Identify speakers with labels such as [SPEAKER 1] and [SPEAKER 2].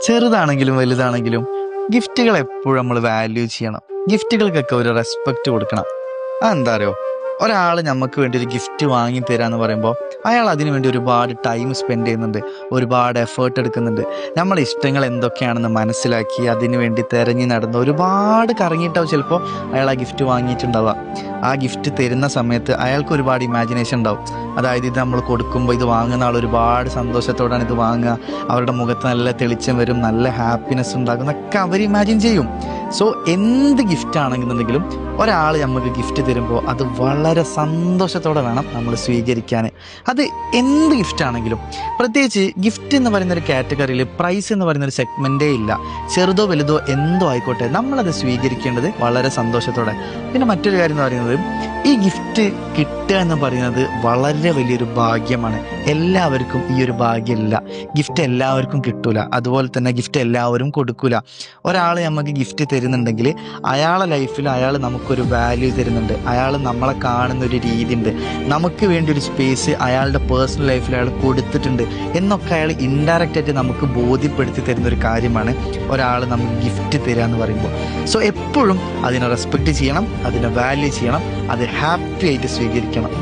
[SPEAKER 1] ചെറുതാണെങ്കിലും വലുതാണെങ്കിലും ഗിഫ്റ്റുകൾ എപ്പോഴും നമ്മൾ വാല്യൂ ചെയ്യണം. ഗിഫ്റ്റുകൾക്കൊക്കെ ഒരു റെസ്പെക്റ്റ് കൊടുക്കണം. അതെന്താ അറിയോ, ഒരാൾ നമുക്ക് വേണ്ടി ഒരു ഗിഫ്റ്റ് വാങ്ങി തരാന്ന് പറയുമ്പോൾ അയാൾ അതിനു വേണ്ടി ഒരുപാട് ടൈം സ്പെൻഡ് ചെയ്യുന്നുണ്ട്, ഒരുപാട് എഫേർട്ട് എടുക്കുന്നുണ്ട്. നമ്മളെ ഇഷ്ടങ്ങൾ എന്തൊക്കെയാണെന്ന് മനസ്സിലാക്കി അതിനു വേണ്ടി തിരഞ്ഞു നടന്ന് ഒരുപാട് കറങ്ങിയിട്ടാവും ചിലപ്പോൾ അയാൾ ആ ഗിഫ്റ്റ് വാങ്ങിയിട്ടുണ്ടാവുക. ആ ഗിഫ്റ്റ് തരുന്ന സമയത്ത് അയാൾക്ക് ഒരുപാട് ഇമാജിനേഷൻ ഉണ്ടാവും. അതായത് ഇത് നമ്മൾ കൊടുക്കുമ്പോൾ ഇത് വാങ്ങുന്ന ആൾ ഒരുപാട് സന്തോഷത്തോടാണ് ഇത് വാങ്ങുക, അവരുടെ മുഖത്ത് നല്ല തെളിച്ചം വരും, നല്ല ഹാപ്പിനെസ് ഉണ്ടാകും എന്നൊക്കെ അവർ ഇമാജിൻ ചെയ്യും. സോ എന്ത് ഗിഫ്റ്റ് ആണെന്നുണ്ടെങ്കിലും ഒരാൾ നമുക്ക് ഗിഫ്റ്റ് തരുമ്പോൾ അത് വളരെ സന്തോഷത്തോടെ വേണം നമ്മൾ സ്വീകരിക്കാൻ. അത് എന്ത് ഗിഫ്റ്റ് ആണെങ്കിലും, പ്രത്യേകിച്ച് ഗിഫ്റ്റ് എന്ന് പറയുന്ന ഒരു കാറ്റഗറിയിൽ പ്രൈസ് എന്ന് പറയുന്ന ഒരു സെഗ്മെൻറ്റേ ഇല്ല. ചെറുതോ വലുതോ എന്തോ ആയിക്കോട്ടെ, നമ്മളത് സ്വീകരിക്കേണ്ടത് വളരെ സന്തോഷത്തോടെ. പിന്നെ മറ്റൊരു കാര്യം എന്ന് പറയുന്നത്, ഈ ഗിഫ്റ്റ് കിട്ടുക എന്ന് പറയുന്നത് വളരെ വലിയൊരു ഭാഗ്യമാണ്. എല്ലാവർക്കും ഈ ഒരു ഭാഗ്യമില്ല. ഗിഫ്റ്റ് എല്ലാവർക്കും കിട്ടൂല, അതുപോലെ തന്നെ ഗിഫ്റ്റ് എല്ലാവരും കൊടുക്കൂല. ഒരാൾ നമുക്ക് ഗിഫ്റ്റ് തരുന്നുണ്ടെങ്കിൽ അയാളെ ലൈഫിൽ അയാൾ നമുക്കൊരു വാല്യൂ തരുന്നുണ്ട്, അയാൾ നമ്മളെ കാണുന്ന ഒരു രീതി ഉണ്ട്, നമുക്ക് വേണ്ടി ഒരു സ്പേസ് അയാളുടെ പേഴ്സണൽ ലൈഫിൽ അയാൾ കൊടുത്തിട്ടുണ്ട് എന്നൊക്കെ അയാൾ ഇൻഡയറക്റ്റ് ആയിട്ട് നമുക്ക് ബോധ്യപ്പെടുത്തി തരുന്ന ഒരു കാര്യമാണ് ഒരാൾ നമുക്ക് ഗിഫ്റ്റ് തരിക എന്ന് പറയുമ്പോൾ. സോ എപ്പോഴും അതിനെ റെസ്പെക്റ്റ് ചെയ്യണം, അതിനെ വാല്യൂ ചെയ്യണം, അത് ഹാപ്പി ആയിട്ട് സ്വീകരിക്കണം.